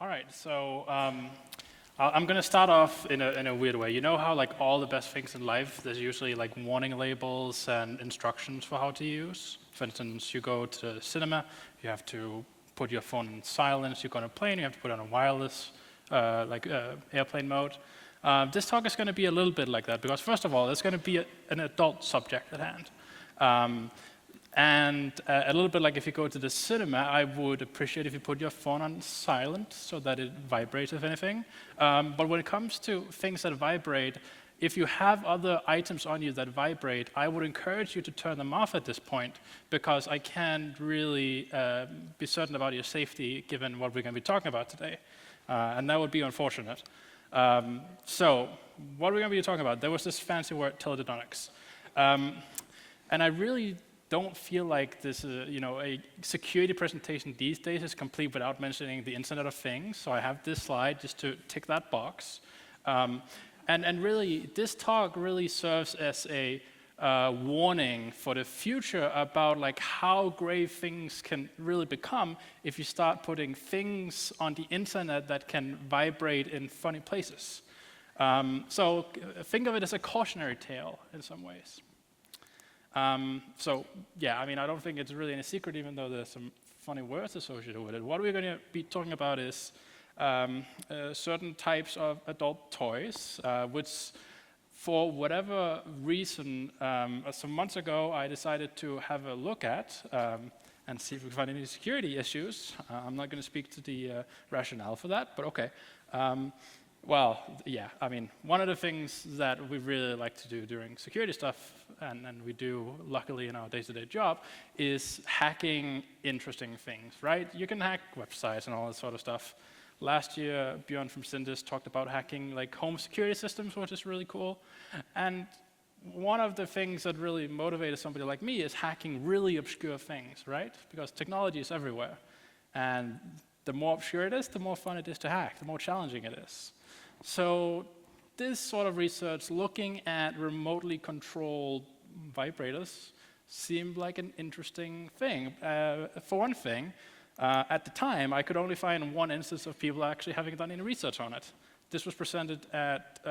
All right, so I'm going to start off in a weird way. You know how like all the best things in life, there's usually like warning labels and instructions for how to use. For instance, you go to the cinema, you have to put your phone in silence. You go on a plane, you have to put it on a wireless, airplane mode. This talk is going to be a little bit like that because first of all, there's going to be an adult subject at hand. And a little bit like if you go to the cinema, I would appreciate if you put your phone on silent so that it vibrates, if anything. But when it comes to things that vibrate, if you have other items on you that vibrate, I would encourage you to turn them off at this point because I can't really be certain about your safety given what we're going to be talking about today. And that would be unfortunate. So what are we going to be talking about? There was this fancy word, teledildonics. And I really don't feel like this, a security presentation these days is complete without mentioning the Internet of Things. So I have this slide just to tick that box. And really, this talk really serves as a warning for the future about like how grave things can really become if you start putting things on the internet that can vibrate in funny places. So think of it as a cautionary tale in some ways. I don't think it's really any secret, even though there's some funny words associated with it. What we're going to be talking about is certain types of adult toys, which for whatever reason, some months ago, I decided to have a look at and see if we can find any security issues. I'm not going to speak to the rationale for that, but okay. One of the things that we really like to do during security stuff, and we do luckily in our day-to-day job, is hacking interesting things, right? You can hack websites and all that sort of stuff. Last year, Björn from Syndis talked about hacking like home security systems, which is really cool. And one of the things that really motivated somebody like me is hacking really obscure things, right? Because technology is everywhere. And the more obscure it is, the more fun it is to hack, the more challenging it is. So this sort of research looking at remotely controlled vibrators seemed like an interesting thing. For one thing, at the time, I could only find one instance of people actually having done any research on it. This was presented at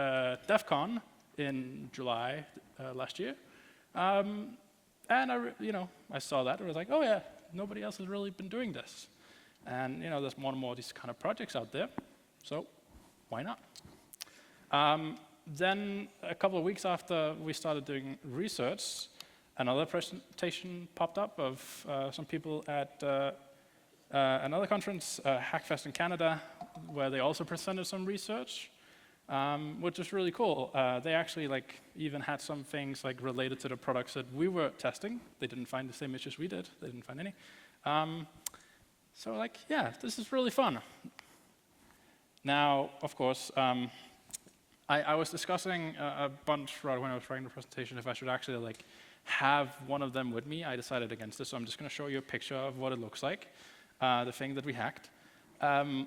DEF CON in July last year. And I saw that and was like, oh yeah, nobody else has really been doing this. And there's more and more of these kind of projects out there, so why not? Then a couple of weeks after we started doing research, another presentation popped up of some people at another conference, Hackfest in Canada, where they also presented some research, which was really cool. They actually even had some things related to the products that we were testing. They didn't find the same issues we did. They didn't find any. So this is really fun. Now, of course, I was discussing a bunch right when I was writing the presentation if I should actually have one of them with me. I decided against this, so I'm just going to show you a picture of what it looks like, the thing that we hacked. I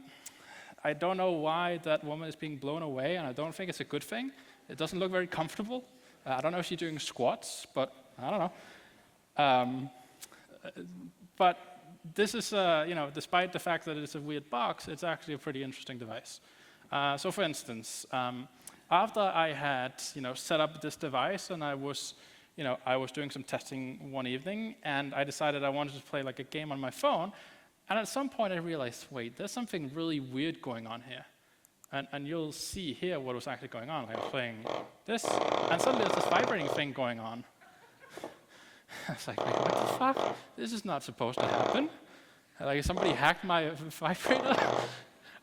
don't know why that woman is being blown away, and I don't think it's a good thing. It doesn't look very comfortable. I don't know if she's doing squats, but I don't know. But this is, despite the fact that it's a weird box, it's actually a pretty interesting device. So for instance, after I had, set up this device and I was doing some testing one evening and I decided I wanted to play a game on my phone. And at some point I realized, wait, there's something really weird going on here. And you'll see here what was actually going on. I was playing this and suddenly there's this vibrating thing going on. I was like, what the fuck? This is not supposed to happen. Somebody hacked my vibrator.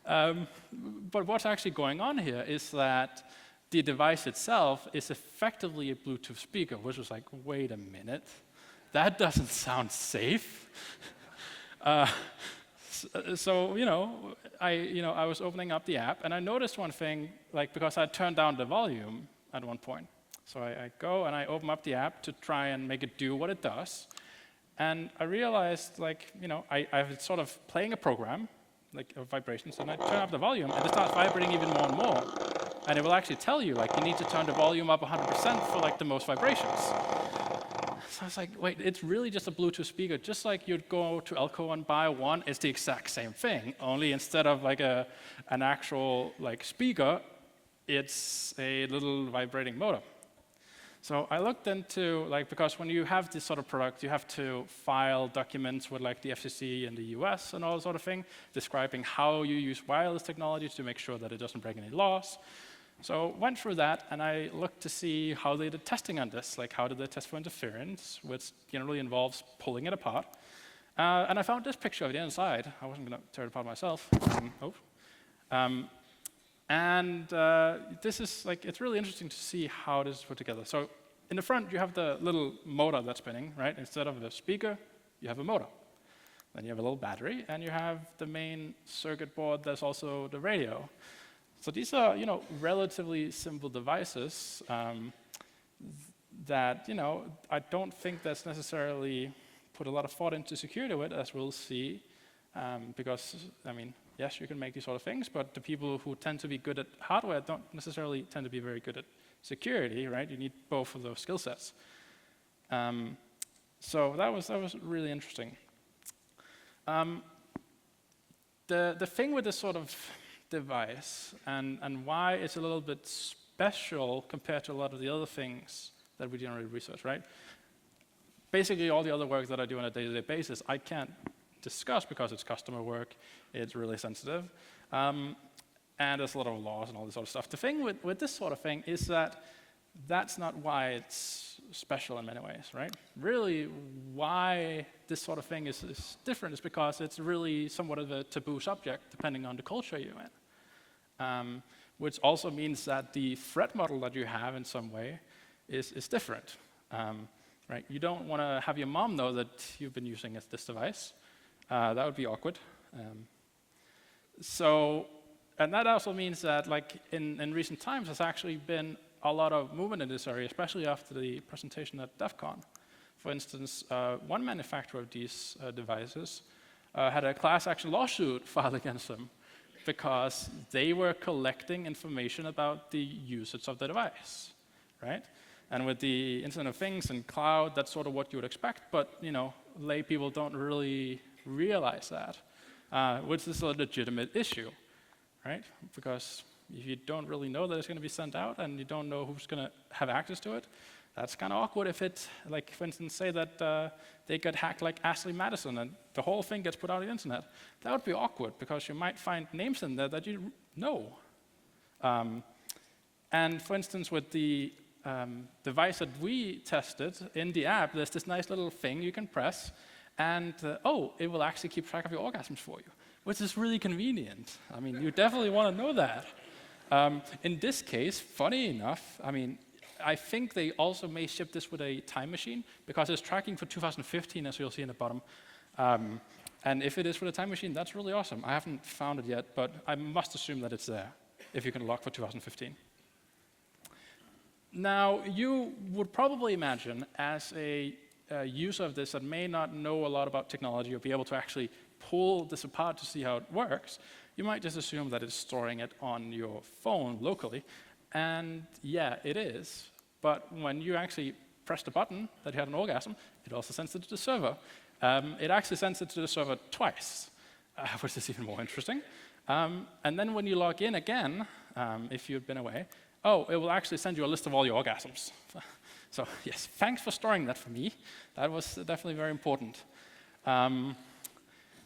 But what's actually going on here is that the device itself is effectively a Bluetooth speaker, which was like, wait a minute, that doesn't sound safe. I was opening up the app, and I noticed one thing, because I turned down the volume at one point. So I go and I open up the app to try and make it do what it does. And I realized, I was sort of playing a program, of vibrations, and I turn up the volume, and it starts vibrating even more and more. And it will actually tell you, you need to turn the volume up 100% for, the most vibrations. It's So I was like, wait, it's really just a Bluetooth speaker. Just like you'd go to Elko and buy one, it's the exact same thing. Only instead of like an actual like speaker, it's a little vibrating motor. So I looked into, like, because when you have this sort of product, you have to file documents with like the FCC in the US and all that sort of thing, describing how you use wireless technology to make sure that it doesn't break any laws. So went through that, and I looked to see how they did testing on this, like how did they test for interference, which generally involves pulling it apart. And I found this picture of the inside. I wasn't going to tear it apart myself. This is like, it's really interesting to see how this is put together. So in the front, you have the little motor that's spinning, right? Instead of the speaker, you have a motor. Then you have a little battery, and you have the main circuit board. There's also the radio. So these are, relatively simple devices that, I don't think that's necessarily put a lot of thought into security with, as we'll see, because, yes, you can make these sort of things, but the people who tend to be good at hardware don't necessarily tend to be very good at security, right? You need both of those skill sets. So that was really interesting. The thing with this sort of device and why it's a little bit special compared to a lot of the other things that we generally research, right? Basically, all the other work that I do on a day-to-day basis, I can't discuss because it's customer work, it's really sensitive, and there's a lot of laws and all this sort of stuff. The thing with this sort of thing is that that's not why it's special in many ways, right? Really, why this sort of thing is different is because it's really somewhat of a taboo subject, depending on the culture you're in. Which also means that the threat model that you have in some way is different, right? You don't want to have your mom know that you've been using this device. That would be awkward. And that also means that, like, in recent times, there's actually been a lot of movement in this area, especially after the presentation at DEF CON. For instance, one manufacturer of these devices had a class action lawsuit filed against them because they were collecting information about the usage of the device, right? And with the Internet of Things and cloud, that's sort of what you would expect, but lay people don't really realize that, which is a legitimate issue, right? Because if you don't really know that it's going to be sent out and you don't know who's going to have access to it, that's kind of awkward if it, like, for instance, say that they get hacked like Ashley Madison and the whole thing gets put out on the internet. That would be awkward because you might find names in there that you know. And for instance, with the device that we tested in the app, there's this nice little thing you can press, and it will actually keep track of your orgasms for you, which is really convenient. I mean, you definitely want to know that. In this case, funny enough, I think they also may ship this with a time machine because it's tracking for 2015, as you'll see in the bottom. And if it is with a time machine, that's really awesome. I haven't found it yet, but I must assume that it's there if you can log for 2015. Now, you would probably imagine, as a user of this that may not know a lot about technology or be able to actually pull this apart to see how it works, you might just assume that it's storing it on your phone locally. And yeah, it is. But when you actually press the button that you had an orgasm, it also sends it to the server. It actually sends it to the server twice, which is even more interesting. And then when you log in again, if you've been away, it will actually send you a list of all your orgasms. So yes, thanks for storing that for me. That was definitely very important,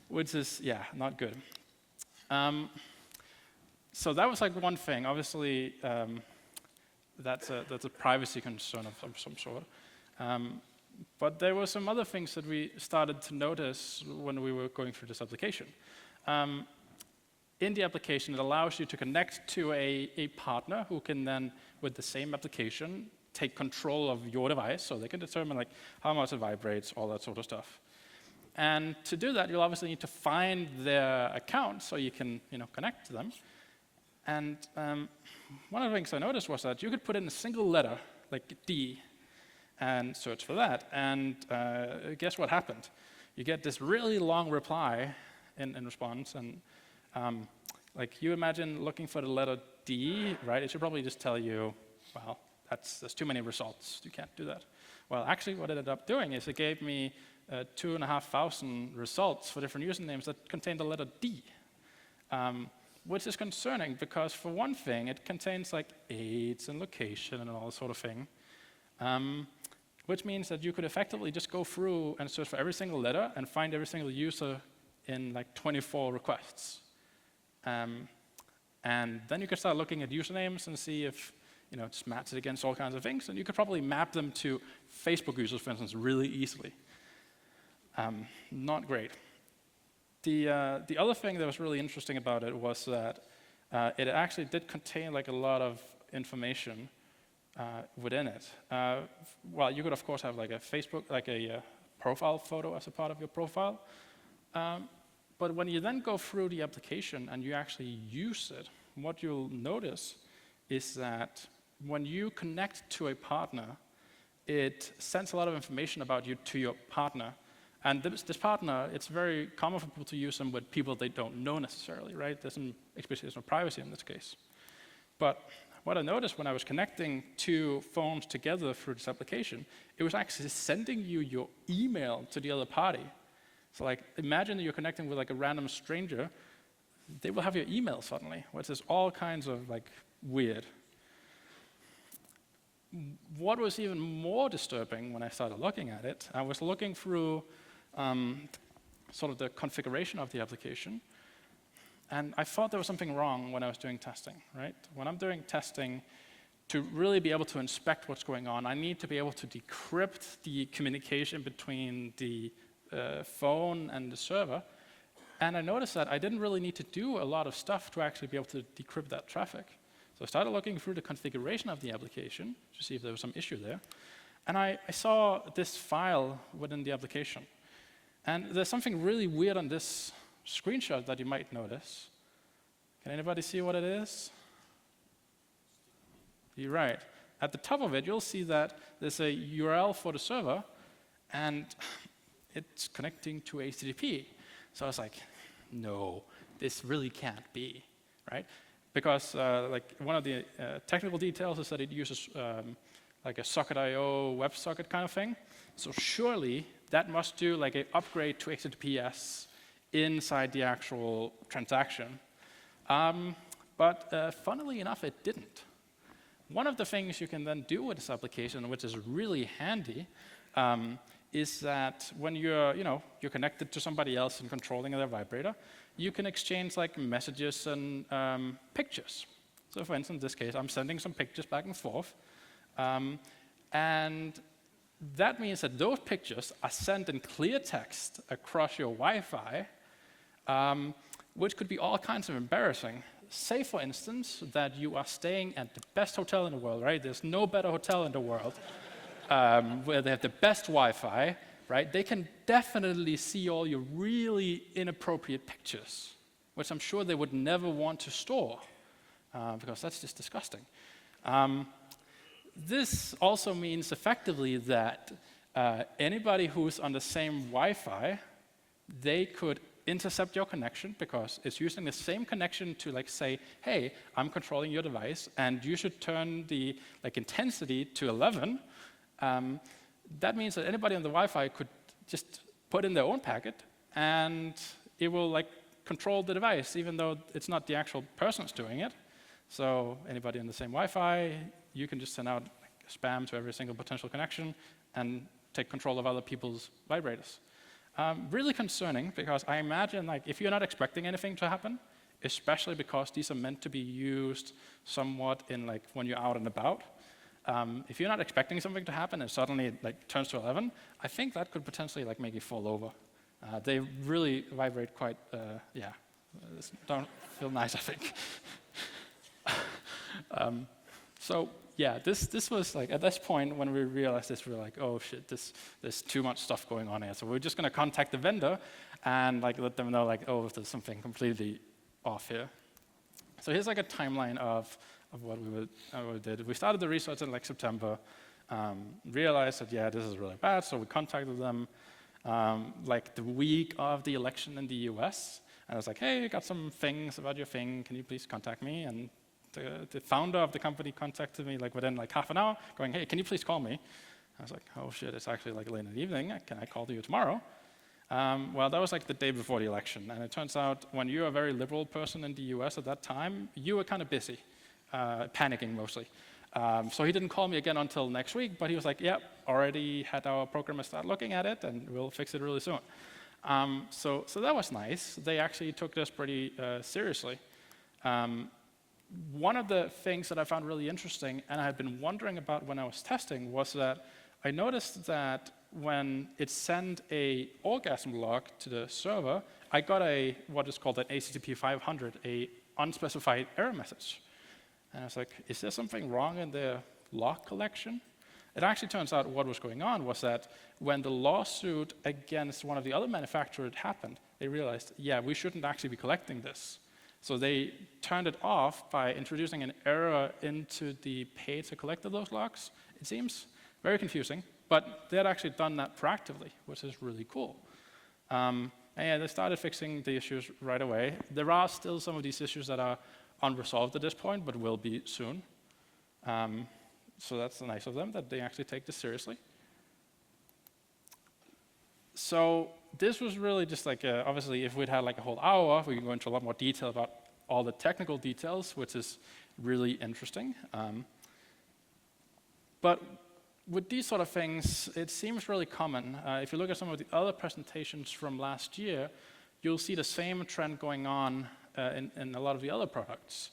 which is, yeah, not good. So that was like one thing. Obviously, that's a privacy concern of some sort. But there were some other things that we started to notice when we were going through this application. In the application, it allows you to connect to a partner who can then, with the same application, take control of your device, so they can determine like how much it vibrates, all that sort of stuff. And to do that, you'll obviously need to find their account so you can connect to them. And one of the things I noticed was that you could put in a single letter, like D, and search for that. And guess what happened? You get this really long reply in response. And like you imagine looking for the letter D, right? It should probably just tell you, well, there's too many results. You can't do that. Well, actually, what it ended up doing is it gave me 2,500 results for different usernames that contained the letter D, which is concerning because, for one thing, it contains like AIDS and location and all sort of thing, which means that you could effectively just go through and search for every single letter and find every single user in like 24 requests. And then you can start looking at usernames and see if just match it against all kinds of things, and you could probably map them to Facebook users, for instance, really easily. Not great. The other thing that was really interesting about it was that it actually did contain like a lot of information within it. Well, you could of course have like a Facebook, like a profile photo as a part of your profile, but when you then go through the application and you actually use it, what you'll notice is that when you connect to a partner, it sends a lot of information about you to your partner. And this partner, it's very common for people to use them with people they don't know necessarily, right? There's some expectation of privacy in this case. But what I noticed when I was connecting two phones together through this application, it was actually sending you your email to the other party. So like, imagine that you're connecting with like a random stranger, they will have your email suddenly, which is all kinds of like weird. What was even more disturbing when I started looking at it, I was looking through sort of the configuration of the application, and I thought there was something wrong when I was doing testing, right? When I'm doing testing, to really be able to inspect what's going on, I need to be able to decrypt the communication between the phone and the server, and I noticed that I didn't really need to do a lot of stuff to actually be able to decrypt that traffic. So I started looking through the configuration of the application to see if there was some issue there. And I saw this file within the application. And there's something really weird on this screenshot that you might notice. Can anybody see what it is? You're right. At the top of it, you'll see that there's a URL for the server, and it's connecting to HTTP. So I was like, no, this really can't be, right? Because like one of the technical details is that it uses like a socket.io WebSocket kind of thing. So surely that must do like an upgrade to HTTPS inside the actual transaction. But funnily enough, it didn't. One of the things you can then do with this application, which is really handy, is that when you're connected to somebody else and controlling their vibrator, you can exchange like messages and pictures. So for instance, in this case, I'm sending some pictures back and forth. And that means that those pictures are sent in clear text across your Wi-Fi, which could be all kinds of embarrassing. Say, for instance, that you are staying at the best hotel in the world, right? There's no better hotel in the world where they have the best Wi-Fi, right? They can definitely see all your really inappropriate pictures, which I'm sure they would never want to store, because that's just disgusting. This also means effectively that anybody who's on the same Wi-Fi, they could intercept your connection because it's using the same connection to like say, hey, I'm controlling your device and you should turn the like intensity to 11. That means that anybody on the Wi-Fi could just put in their own packet and it will like control the device even though it's not the actual person who's doing it. So anybody on the same Wi-Fi, you can just send out like, spam to every single potential connection and take control of other people's vibrators. Really concerning because I imagine like if you're not expecting anything to happen, especially because these are meant to be used somewhat in like when you're out and about, if you're not expecting something to happen and suddenly it like turns to 11, I think that could potentially like make you fall over. They really vibrate quite, don't feel nice, I think. So yeah, this was like, at this point when we realized this, we were like, oh shit, there's too much stuff going on here. So we're just gonna contact the vendor and like let them know like, oh, there's something completely off here. So here's like a timeline of what we did. We started the research in like September, realized that yeah, this is really bad, so we contacted them like the week of the election in the US. And I was like, hey, I got some things about your thing, can you please contact me? And the founder of the company contacted me like within like half an hour, going, hey, can you please call me? I was like, oh shit, it's actually like late in the evening. Can I call you tomorrow? Well, that was like the day before the election. And it turns out when you're a very liberal person in the US at that time, you were kind of busy, panicking mostly. So he didn't call me again until next week, but he was like, yep, already had our programmers start looking at it, and we'll fix it really soon. So that was nice. They actually took this pretty seriously. One of the things that I found really interesting, and I had been wondering about when I was testing, was that I noticed that when it sent a Orgasm log to the server, I got what is called an HTTP 500, a unspecified error message. And I was like, is there something wrong in the log collection? It actually turns out what was going on was that when the lawsuit against one of the other manufacturers happened, they realized, yeah, we shouldn't actually be collecting this. So they turned it off by introducing an error into the page that collected those logs, it seems. Very confusing, but they had actually done that proactively, which is really cool. And yeah, they started fixing the issues right away. There are still some of these issues that are unresolved at this point, but will be soon. So that's nice of them, that they actually take this seriously. So this was really just like, obviously, if we'd had like a whole hour, we can go into a lot more detail about all the technical details, which is really interesting. But with these sort of things, it seems really common. If you look at some of the other presentations from last year, you'll see the same trend going on in a lot of the other products.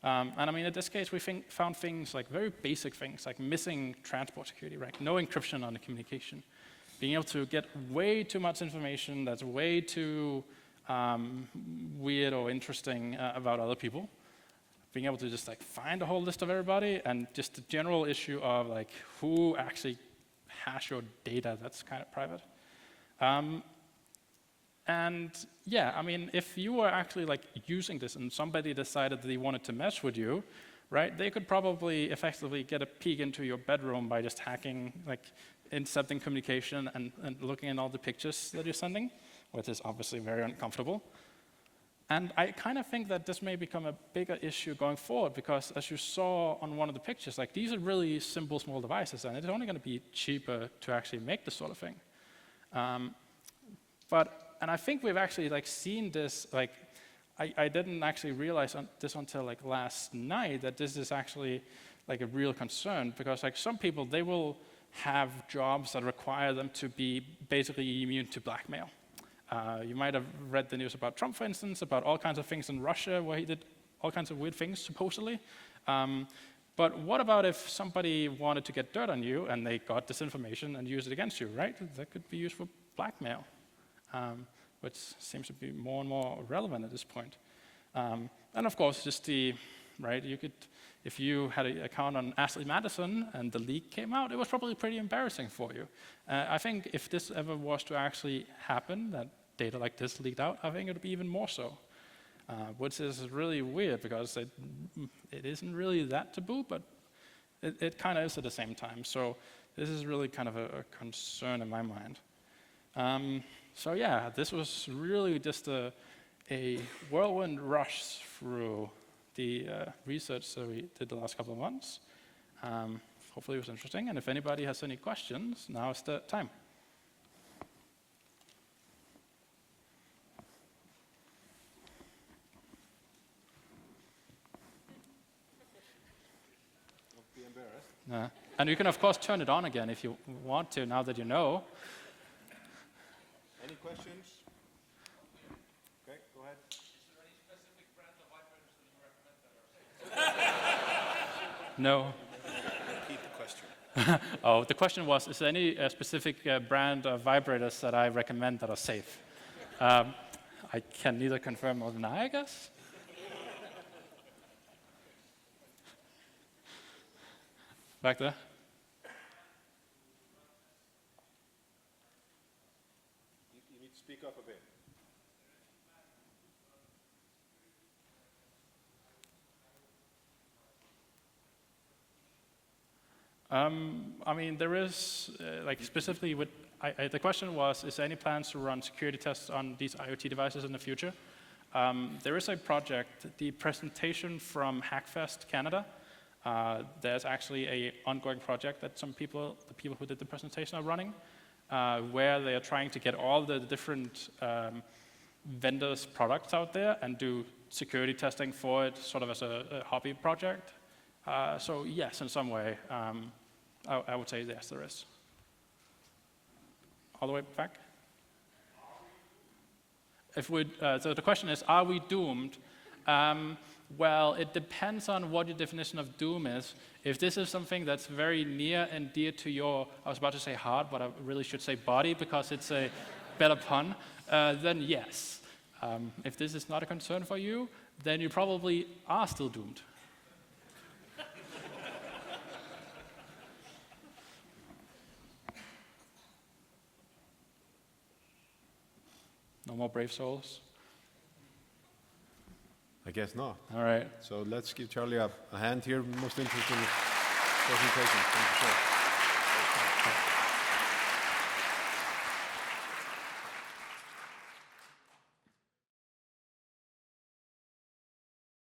And I mean, in this case, we found things like very basic things, like missing transport security, right? No encryption on the communication. Being able to get way too much information that's way too weird or interesting about other people. Being able to just like find a whole list of everybody, and just the general issue of like who actually has your data that's kind of private. And yeah, I mean, if you were actually like using this and somebody decided that they wanted to mess with you, right, they could probably effectively get a peek into your bedroom by just hacking, like intercepting communication and looking at all the pictures that you're sending, which is obviously very uncomfortable. And I kind of think that this may become a bigger issue going forward, because as you saw on one of the pictures, like these are really simple, small devices, and it's only going to be cheaper to actually make this sort of thing. And I think we've actually like seen this, like I didn't actually realize this until like last night, that this is actually like a real concern, because like some people, they will have jobs that require them to be basically immune to blackmail. You might have read the news about Trump, for instance, about all kinds of things in Russia where he did all kinds of weird things, supposedly. But what about if somebody wanted to get dirt on you and they got this information and used it against you, right? That could be used for blackmail, which seems to be more and more relevant at this point. And of course, just right, you could, if you had an account on Ashley Madison and the leak came out, it was probably pretty embarrassing for you. I think if this ever was to actually happen, that data like this leaked out, I think it would be even more so. Which is really weird, because it isn't really that taboo, but it kind of is at the same time. So this is really kind of a concern in my mind. So yeah, this was really just a whirlwind rush through the research that we did the last couple of months. Hopefully it was interesting, and if anybody has any questions, now is the time. Don't be embarrassed. And you can, of course, turn it on again if you want to, now that you know. Any questions? Okay, go ahead. Is there any specific brand of vibrators that you recommend that are safe? No. Repeat the question. Oh, the question was, is there any specific brand of vibrators that I recommend that are safe? I can neither confirm nor deny, I guess. Back there. You need to speak up a bit. I mean, there is, like specifically with, the question was, is there any plans to run security tests on these IoT devices in the future? There is a project, the presentation from Hackfest Canada there's actually a ongoing project that the people who did the presentation are running, where they are trying to get all the different vendors' products out there and do security testing for it, sort of as a hobby project. So yes, in some way, I would say yes, there is. All the way back? So the question is, are we doomed? Well, it depends on what your definition of doom is. If this is something that's very near and dear to your, I was about to say heart, but I really should say body because it's a better pun, then yes. If this is not a concern for you, then you probably are still doomed. No more brave souls? I guess not. All right. So let's give Charlie a hand here. Most interesting presentation. Thank you, sir.